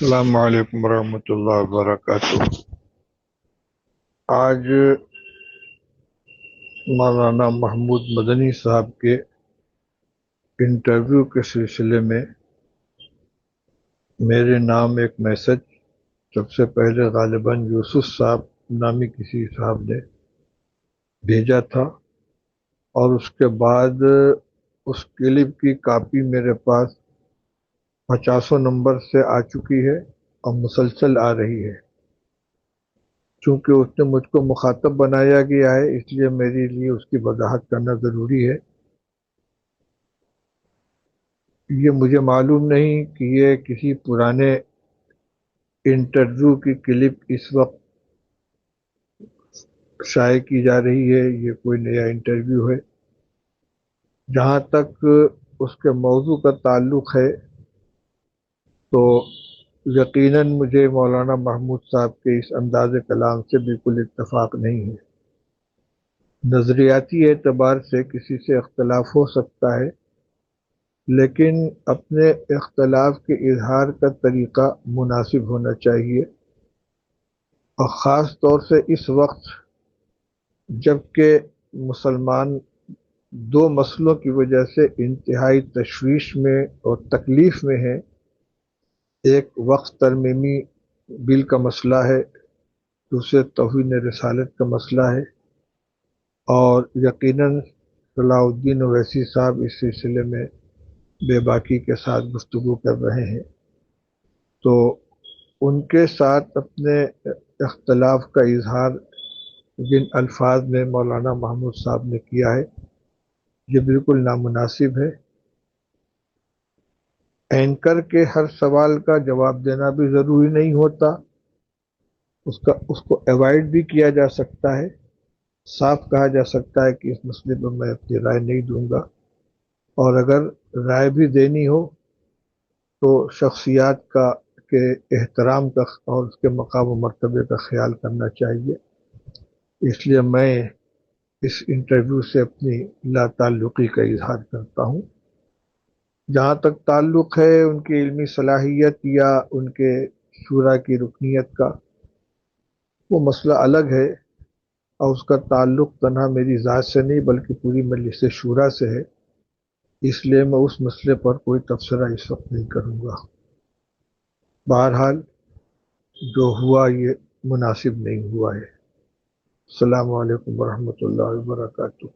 السلام علیکم ورحمۃ اللہ وبرکاتہ۔ آج مولانا محمود مدنی صاحب کے انٹرویو کے سلسلے میں میرے نام ایک میسج سب سے پہلے غالباً یوسف صاحب نامی کسی صاحب نے بھیجا تھا، اور اس کے بعد اس کلپ کی کاپی میرے پاس 50 نمبر سے آ چکی ہے اور مسلسل آ رہی ہے۔ چونکہ اس نے مجھ کو مخاطب بنایا گیا ہے، اس لیے میرے لیے اس کی وضاحت کرنا ضروری ہے۔ یہ مجھے معلوم نہیں کہ یہ کسی پرانے انٹرویو کی کلپ اس وقت شائع کی جا رہی ہے، یہ کوئی نیا انٹرویو ہے۔ جہاں تک اس کے موضوع کا تعلق ہے تو یقیناً مجھے مولانا محمود صاحب کے اس انداز کلام سے بالکل اتفاق نہیں ہے۔ نظریاتی اعتبار سے کسی سے اختلاف ہو سکتا ہے، لیکن اپنے اختلاف کے اظہار کا طریقہ مناسب ہونا چاہیے، اور خاص طور سے اس وقت جب کہ مسلمان دو مسئلوں کی وجہ سے انتہائی تشویش میں اور تکلیف میں ہیں۔ ایک وقت ترمیمی بل کا مسئلہ ہے، دوسرے توہین رسالت کا مسئلہ ہے، اور یقیناً صلاح الدین اویسی صاحب اس سلسلے میں بے باکی کے ساتھ گفتگو کر رہے ہیں، تو ان کے ساتھ اپنے اختلاف کا اظہار جن الفاظ میں مولانا محمود صاحب نے کیا ہے یہ بالکل نامناسب ہے۔ اینکر کے ہر سوال کا جواب دینا بھی ضروری نہیں ہوتا، اس کو ایوائڈ بھی کیا جا سکتا ہے۔ صاف کہا جا سکتا ہے کہ اس مسئلے پر میں اپنی رائے نہیں دوں گا، اور اگر رائے بھی دینی ہو تو شخصیات کا کے احترام کا اور اس کے مقام و مرتبے کا خیال کرنا چاہیے۔ اس لیے میں اس انٹرویو سے اپنی لا تعلقی کا اظہار کرتا ہوں۔ جہاں تک تعلق ہے ان کی علمی صلاحیت یا ان کے شورا کی رکنیت کا، وہ مسئلہ الگ ہے، اور اس کا تعلق تنہا میری ذات سے نہیں بلکہ پوری مجلس شورا سے ہے۔ اس لیے میں اس مسئلے پر کوئی تبصرہ اس وقت نہیں کروں گا۔ بہرحال جو ہوا یہ مناسب نہیں ہوا ہے۔ السلام علیکم ورحمۃ اللہ وبرکاتہ۔